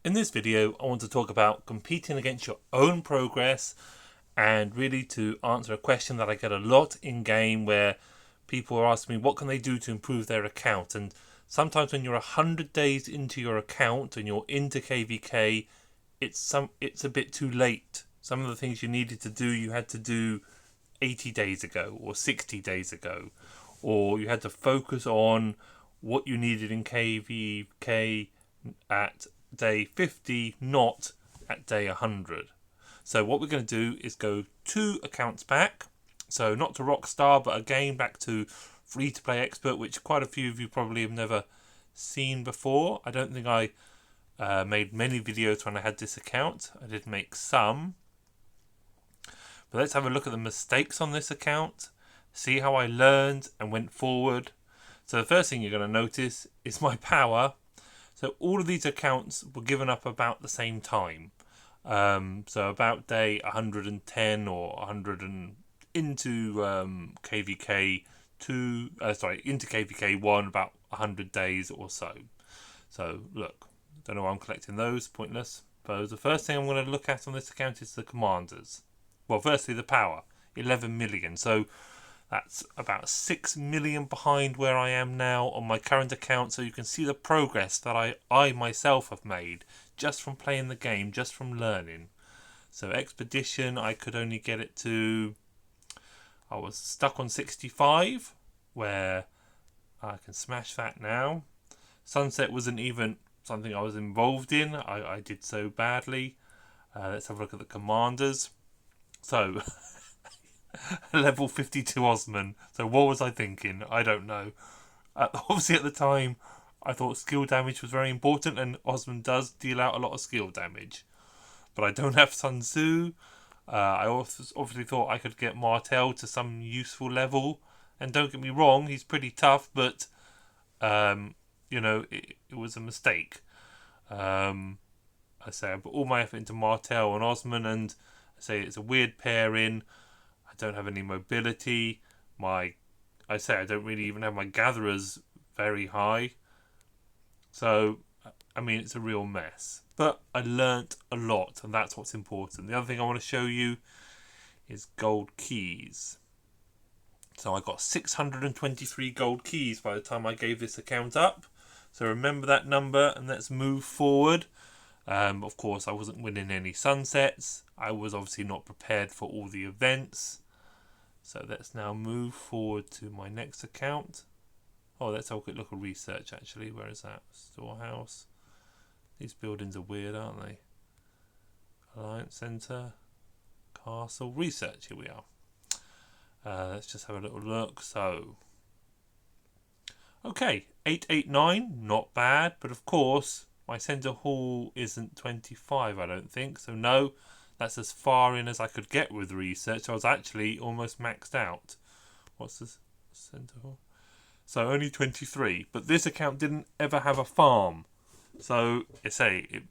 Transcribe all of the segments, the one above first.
In this video, I want to talk about competing against your own progress and really to answer a question that I get a lot in game where people are asking me what can they do to improve their account. And sometimes when you're 100 days into your account and you're into KVK, it's a bit too late. Some of the things you needed to do, you had to do 80 days ago or 60 days ago, or you had to focus on what you needed in KVK at day 50, not at day 100. So what we're going to do is go 2 accounts back. So not to Rockstar, but again back to Free to Play Expert, which quite a few of you probably have never seen before. I don't think I made many videos when I had this account. I did make some. But let's have a look at the mistakes on this account, see how I learned and went forward. So the first thing you're going to notice is my power. So all of these accounts were given up about the same time. So about day 110 or 100 and into KVK 2, into KVK 1 about 100 days or so. So look, don't know why I'm collecting those, pointless. So the first thing I'm going to look at on this account is the commanders. Well, firstly the power, 11 million. So that's about 6 million behind where I am now on my current account. So you can see the progress that I myself have made just from playing the game, just from learning. So Expedition, I could only get it to... I was stuck on 65, where I can smash that now. Sunset wasn't even something I was involved in. I did so badly. Let's have a look at the commanders. So... level 52 Osman. So what was I thinking? I don't know. Obviously at the time I thought skill damage was very important, and Osman does deal out a lot of skill damage. But I don't have Sun Tzu. I obviously thought I could get Martel to some useful level. And don't get me wrong, he's pretty tough, but it was a mistake. I say I put all my effort into Martel and Osman, and I say it's a weird pairing. I don't have any mobility. I don't really even have my gatherers very high. So, I mean, it's a real mess. But I learnt a lot, and that's what's important. The other thing I want to show you is gold keys. So I got 623 gold keys by the time I gave this account up. So remember that number, and let's move forward. Of course, I wasn't winning any sunsets. I was obviously not prepared for all the events. So let's now move forward to my next account. Oh, let's have a quick look at research actually. Where is that? Storehouse. These buildings are weird, aren't they? Alliance Centre. Castle. Research. Here we are. Let's just have a little look. So, okay, 889. Not bad. But of course, my centre hall isn't 25, I don't think. So no. That's as far in as I could get with research. I was actually almost maxed out. What's this centre hall? So only 23. But this account didn't ever have a farm. So it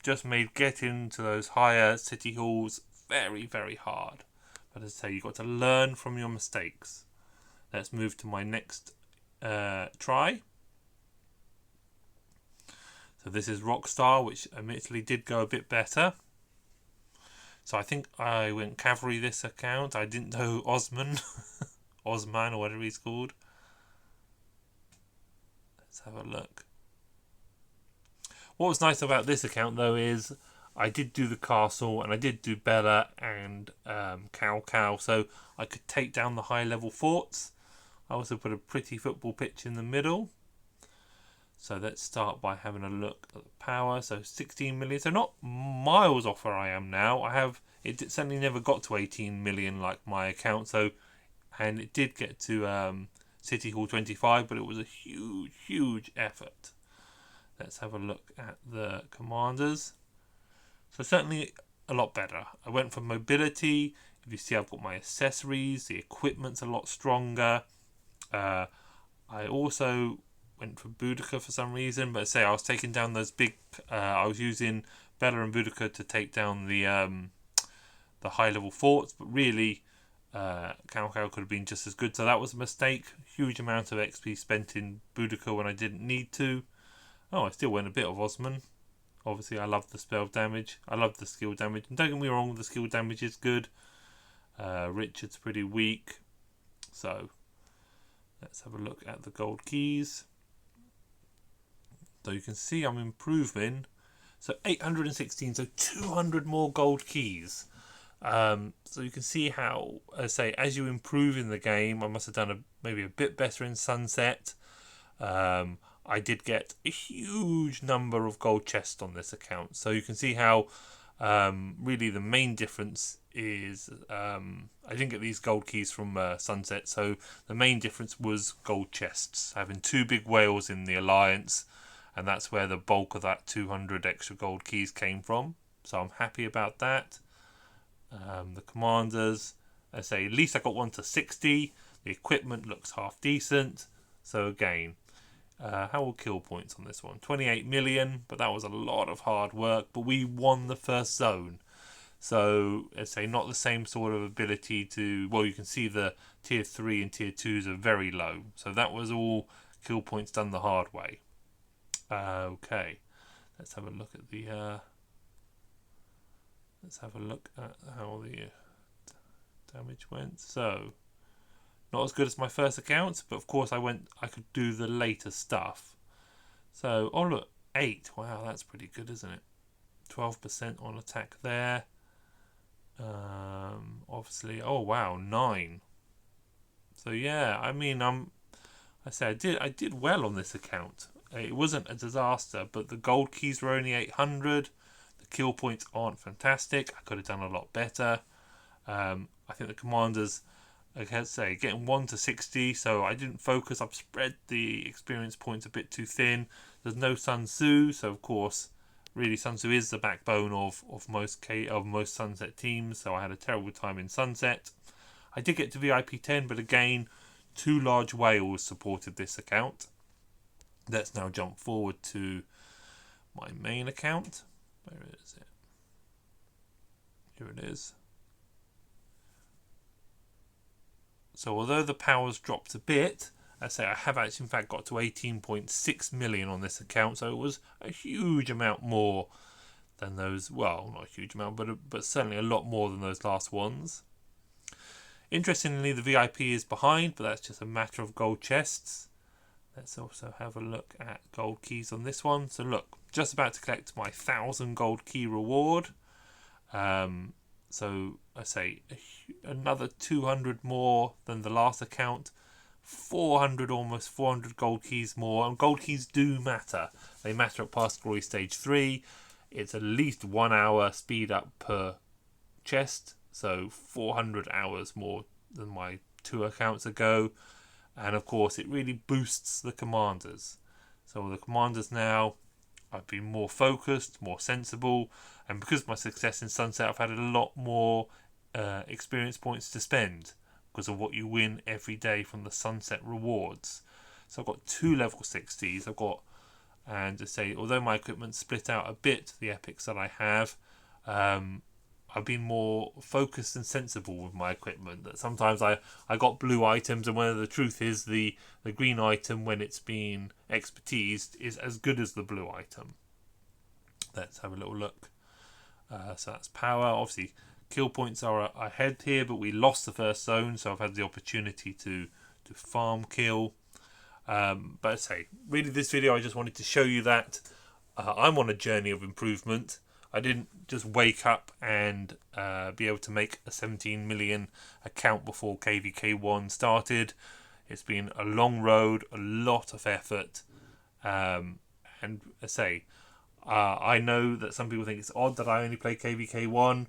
just made getting to those higher city halls very, very hard. But as I say, you've got to learn from your mistakes. Let's move to my next try. So this is Rockstar, which admittedly did go a bit better. So I think I went cavalry this account. I didn't know Osman. Osman or whatever he's called. Let's have a look. What was nice about this account though is I did do the castle, and I did do Bella and Cow, so I could take down the high level forts. I also put a pretty football pitch in the middle. So let's start by having a look at the power. So 16 million. So not miles off where I am now. It certainly never got to 18 million like my account. And it did get to City Hall 25, but it was a huge, huge effort. Let's have a look at the commanders. So certainly a lot better. I went for mobility. If you see, I've got my accessories. The equipment's a lot stronger. I also went for Boudica for some reason, but I was taking down those big... I was using Bella and Boudica to take down the high-level forts, but really Cow could have been just as good, so that was a mistake. Huge amount of XP spent in Boudica when I didn't need to. Oh, I still went a bit of Osman. Obviously, I love the spell damage. I love the skill damage. And don't get me wrong, the skill damage is good. Richard's pretty weak. So, let's have a look at the gold keys. So you can see I'm improving. So 816, so 200 more gold keys. So you can see how, as you improve in the game, I must have done maybe a bit better in Sunset. I did get a huge number of gold chests on this account. So you can see how really the main difference is I didn't get these gold keys from Sunset. So the main difference was gold chests. Having 2 big whales in the Alliance. And that's where the bulk of that 200 extra gold keys came from. So I'm happy about that. The commanders, at least I got one to 60. The equipment looks half decent. So again, how will kill points on this one? 28 million, but that was a lot of hard work. But we won the first zone. So, not the same sort of ability to... Well, you can see the tier 3 and tier 2s are very low. So that was all kill points done the hard way. Okay, let's have a look at the how the damage went. So, not as good as my first account, but of course I could do the later stuff. So, oh look, 8. Wow, that's pretty good, isn't it? 12% on attack there. Obviously, oh wow, 9. So yeah, I mean, I did well on this account. It wasn't a disaster, but the gold keys were only 800. The kill points aren't fantastic. I could have done a lot better. I think the commanders, getting 1 to 60, so I didn't focus. I've spread the experience points a bit too thin. There's no Sun Tzu, so of course, really Sun Tzu is the backbone of most Sunset teams, so I had a terrible time in Sunset. I did get to VIP 10, but again, 2 large whales supported this account. Let's now jump forward to my main account. Where is it? Here it is. So although the power's dropped a bit, I have actually in fact got to 18.6 million on this account. So it was a huge amount more than those. Well, not a huge amount, but certainly a lot more than those last ones. Interestingly, the VIP is behind, but that's just a matter of gold chests. Let's also have a look at gold keys on this one. So look, just about to collect my 1,000 gold key reward. So another 200 more than the last account. 400, almost 400 gold keys more. And gold keys do matter. They matter at Past Glory Stage 3. It's at least 1 hour speed up per chest. So 400 hours more than my 2 accounts ago. And of course, it really boosts the commanders. So the commanders now, I've been more focused, more sensible. And because of my success in Sunset, I've had a lot more experience points to spend because of what you win every day from the Sunset rewards. So I've got 2 level 60s. Although my equipment's split out a bit, the epics that I have, I've been more focused and sensible with my equipment. That sometimes I got blue items, and whether the truth is the green item, when it's been expertised, is as good as the blue item. Let's have a little look. So that's power. Obviously, kill points are ahead here, but we lost the first zone, so I've had the opportunity to farm kill. But really this video I just wanted to show you that I'm on a journey of improvement. I didn't just wake up and be able to make a 17 million account before KVK1 started. It's been a long road, a lot of effort, and I know that some people think it's odd that I only play KVK1,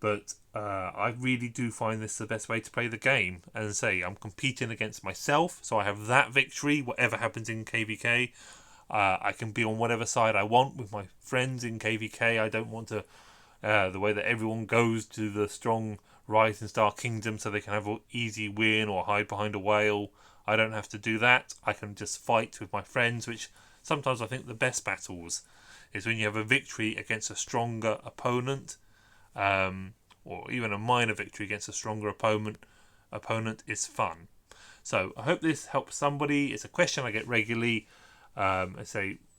but I really do find this the best way to play the game. And I'm competing against myself, so I have that victory, whatever happens in KVK. I can be on whatever side I want with my friends in KVK. I don't want to the way that everyone goes to the strong Rising Star Kingdom so they can have an easy win or hide behind a whale. I don't have to do that. I can just fight with my friends, which sometimes I think the best battles is when you have a victory against a stronger opponent, or even a minor victory against a stronger opponent is fun. So I hope this helps somebody. It's a question I get regularly.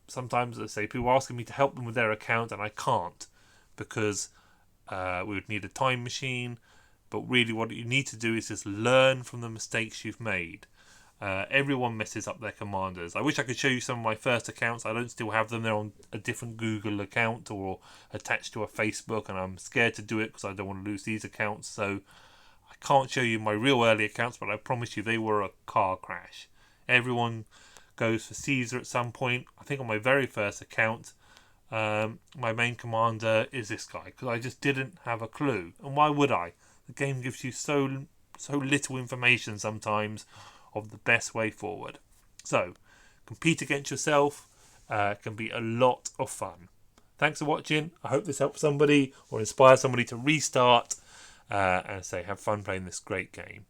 sometimes, let's say, people are asking me to help them with their account and I can't because we would need a time machine. But really what you need to do is just learn from the mistakes you've made. Everyone messes up their commanders. I wish I could show you some of my first accounts. I don't still have them. They're on a different Google account or attached to a Facebook, and I'm scared to do it because I don't want to lose these accounts. So I can't show you my real early accounts, but I promise you they were a car crash. Everyone goes for Caesar at some point. I think on my very first account, my main commander is this guy because I just didn't have a clue. And why would I? The game gives you so little information sometimes of the best way forward. So, compete against yourself can be a lot of fun. Thanks for watching. I hope this helps somebody or inspires somebody to restart and have fun playing this great game.